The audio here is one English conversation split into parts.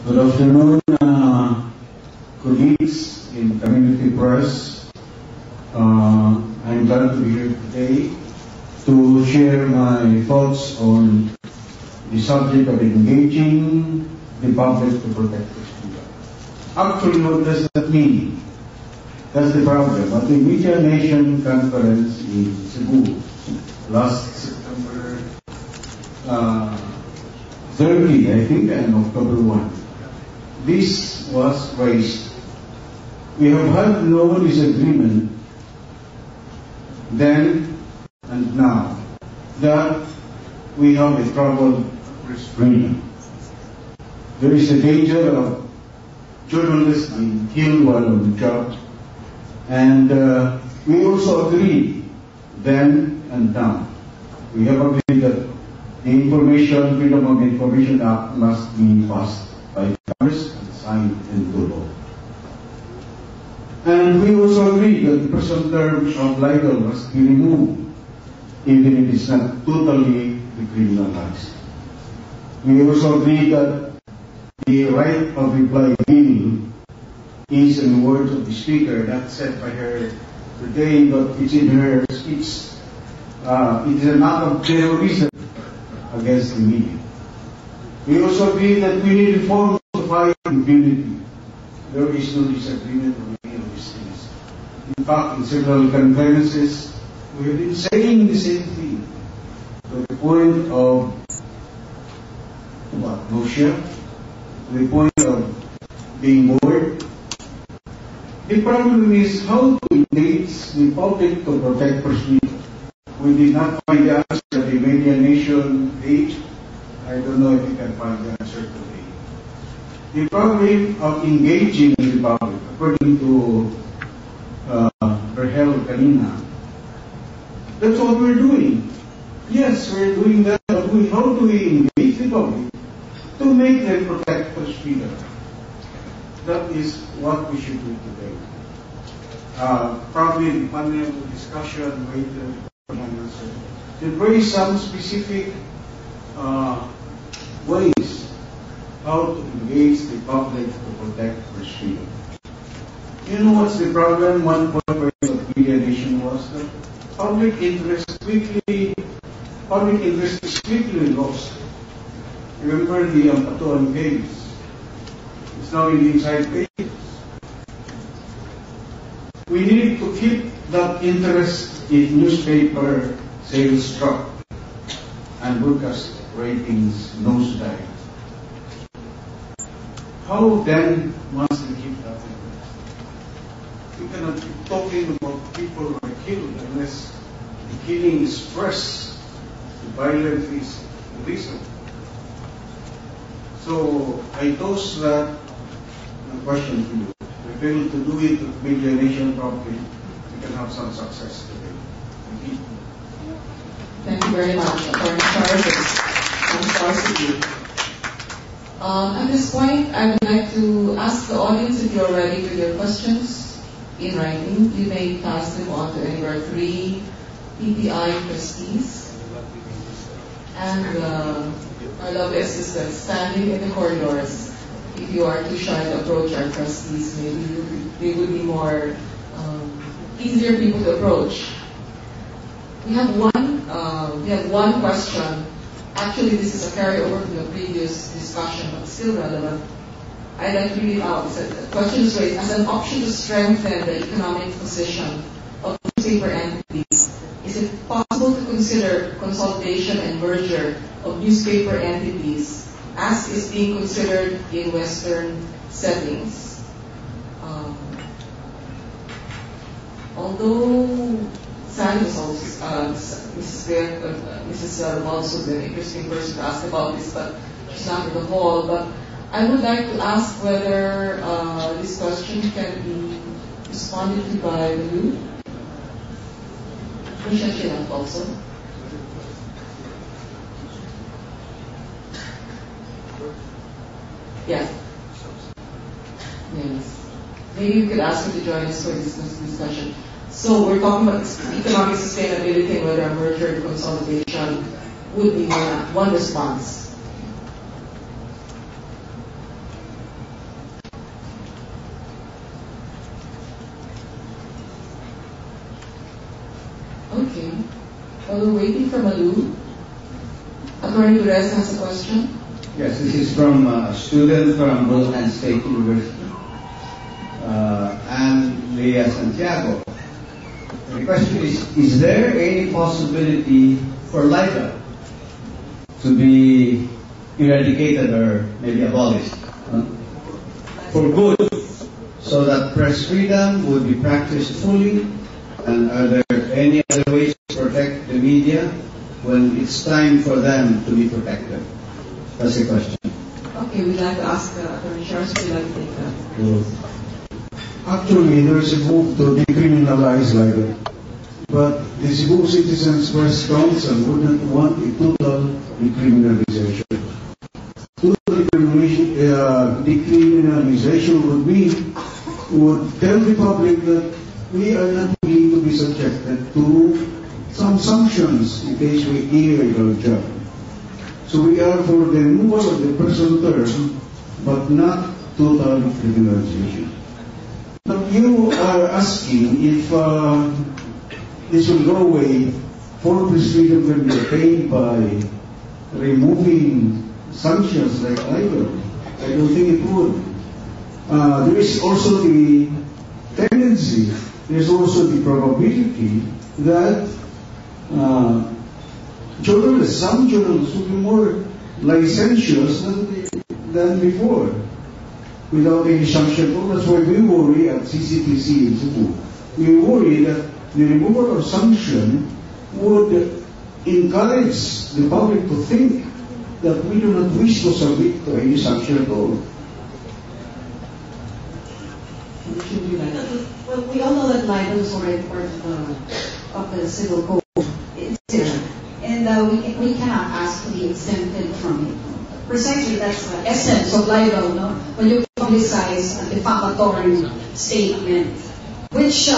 Good afternoon, colleagues in community press. I'm glad to be here today to share my thoughts on the subject of engaging the public to protect the freedom. Actually, what does that mean? That's the problem. At the Media Nation conference in Cebu last September 30, I think, and October 1, this was raised. We have had no disagreement then and now that we have a troubled press freedom. There is a danger of journalists being killed while on the job, and we also agreed then and now. We have agreed that the Freedom of Information Act must be passed by Congress and signed into law. And we also agree that the present term of libel must be removed, even if it is not totally decriminalized. We also agree that the right of reply bill is, in the words of the speaker, not said by her today, but it's in her speech. It is an act of terrorism against the media. We also agree that we need reforms to fight impunity. There is no disagreement on any of these things. In fact, in several conferences, we have been saying the same thing, to the point of nausea, to the point of being bored. The problem is how to engage the public to protect press freedom. We did not find the answer at the Media Nation page. I don't know if you can find the answer today. The problem of engaging the public, according to Rahel Kanina, that's what we're doing. Yes, we're doing that, but how do we engage the public to make them protect press freedom? That is what we should do today. Probably in the panel discussion later, to raise some specific ways how to engage the public to protect press freedom. You know what's the problem? One point of Media Nation was that public interest is quickly lost. Remember the Patuan case? It's now in the inside pages. We need to keep that interest in newspaper sales drop and broadcast ratings nosedive. How then must we keep that interest? We cannot keep talking about people who are killed unless the killing is fresh, the violence is recent. So I toss that question to you. If we fail to do it with Media Nation properly, we can have some success today. Thank you. Thank you very much, Attorney Charles. I'm sorry. At this point, I would like to ask the audience if you're ready with your questions in writing. You may pass them on to any of our 3 PPI trustees and our lovely assistants standing in the corridors. If you are too shy to approach our trustees, maybe they would be more easier people to approach. We have one question. Actually, this is a carryover from the previous discussion, but still relevant. I'd like to read it out. The question is raised as an option to strengthen the economic position of newspaper entities. Is it possible to consider consolidation and merger of newspaper entities as is being considered in Western settings? Although Sally was also, Mrs. Romaldo would be an interesting person to ask about this, but she's not in the hall. But I would like to ask whether this question can be responded to by you. Michelle Chilang also. Yes. Yes. Maybe you could ask her to join us for this discussion. So we're talking about economic sustainability and whether a merger and consolidation would be one response. Okay. While we're waiting for Malu, Attorney Perez has a question. Yes, this is from a student from Bulacan State University, and Leah Santiago. The question is there any possibility for libel to be eradicated or maybe abolished for good, so that press freedom would be practiced fully? And are there any other ways to protect the media when it's time for them to be protected? That's the question. Okay, we'd like to ask Attorney Charles, would you like to take that? Actually, there is a move to decriminalize libel. But the Cebu Citizens Press Council wouldn't want a total decriminalization. Total decriminalization would tell the public that we are not willing to be subjected to some sanctions in case we do illegal job. So we are for the removal of the person term, but not total decriminalization. Now you are asking if this will go away, for press freedom can be attained by removing sanctions like libel. I don't think it would. There is also the tendency, there's also the probability that some journalists will be more licentious than before, without any sanction. That's why we worry at CCTC in Cebu. We worry that the removal of sanction would encourage the public to think that we do not wish to submit to any sanction at all. Well, we all know that libel is already part of the civil code. It's there. And we cannot ask to be exempted from it. Precisely, that's the essence of libel, no? When you publicize a defamatory statement, which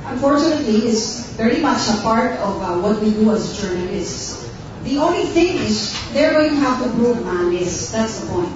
unfortunately is very much a part of what we do as journalists. The only thing is, they're going to have to prove malice. That's the point.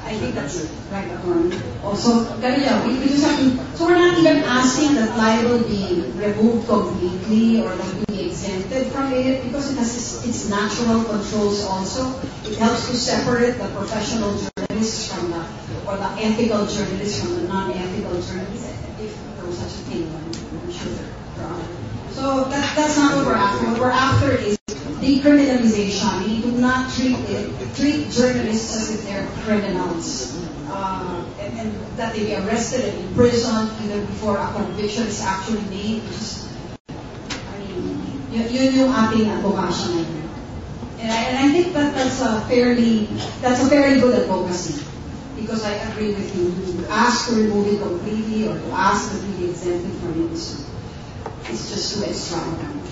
I think that's right, Attorney. Also, we just have to, so we're not even asking that libel be removed completely or that be exempted from it, because it has its natural controls also. It helps to separate the professional journalists from the ethical journalists from the non-ethical journalists, if there was such a thing. I'm sure there are. So that's not what we're after. What we're after is decriminalization. We do not treat journalists as if they're criminals, and that they be arrested and imprisoned even before a conviction is actually made. Yun yung ating advocacy ngayon. And I think that's a very good advocacy, because I agree with you. To ask to remove it completely or to ask to be exempted from it, it's just too extravagant.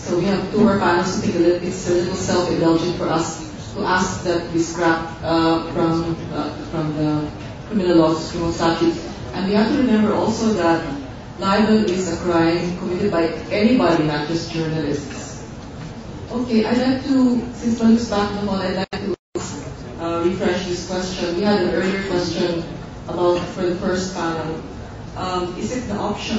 So we have two more panels to take a look. It's a little self-indulgent for us to ask that we scrap from the criminal laws, criminal statutes. And we have to remember also that libel is a crime committed by anybody, not just journalists. Okay, I'd like to, since Malu's back in the hall, I'd like to refresh this question. We had an earlier question about, for the first panel, is it an option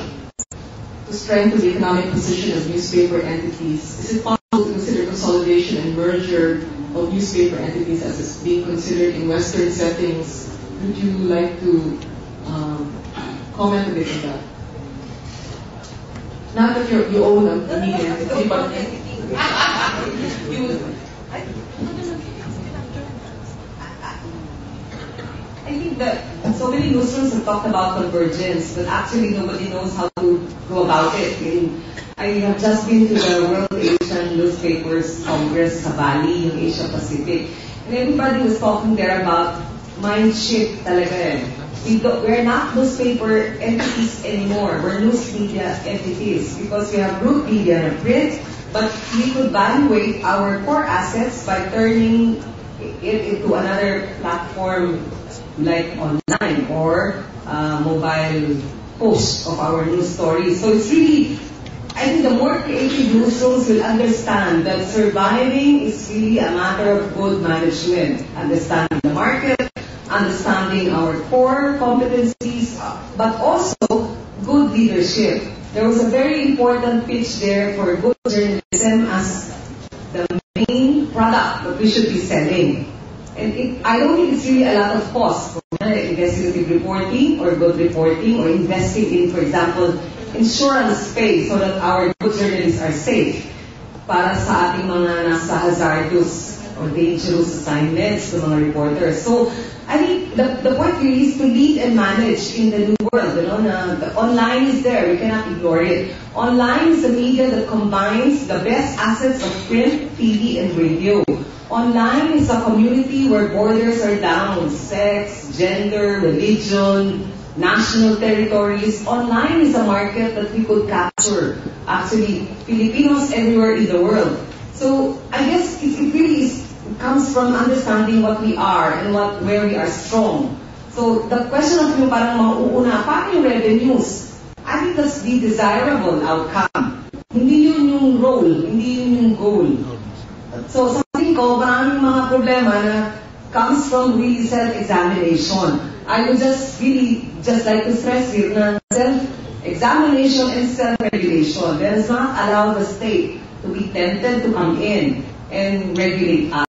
to strengthen the economic position of newspaper entities? Is it possible to consider consolidation and merger of newspaper entities as is being considered in Western settings? Would you like to comment a bit on that? Not that you own a media entity, but I think that so many newsrooms have talked about convergence, but actually nobody knows how to go about it. I have just been to the World Asian Newspapers Congress sa Bali, yung Asia Pacific, and everybody was talking there about mind shift talaga. We're not newspaper entities anymore. We're news media entities because we have group media and print, but we could evaluate our core assets by turning it into another platform like online or mobile post of our news stories. So it's really, I think the more creative newsrooms will understand that surviving is really a matter of good management, understanding the market, understanding our core competencies, but also good leadership. there was a very important pitch there for good journalism as the main product that we should be selling. And I don't think it's really a lot of cost for investigative reporting or good reporting or investing in, for example, insurance pay so that our good journalists are safe para sa ating mga nasa hazardous or dangerous assignments to mga reporters. So, I think the point really is to lead and manage in the new world. You know, the online is there. We cannot ignore it. Online is a media that combines the best assets of print, TV, and radio. Online is a community where borders are down. Sex, gender, religion, national territories. Online is a market that we could capture. Actually, Filipinos everywhere in the world. So, I guess it really comes from understanding what we are and where we are strong. So the question of yung parang mauuna, paano yung revenues? I think that's the desirable outcome. Hindi yun yung role, hindi yun yung goal. So sa tingin ko, maraming mga problema na comes from really self-examination. I would just like to stress here na self-examination and self-regulation. Let us not allow the state to be tempted to come in and regulate us.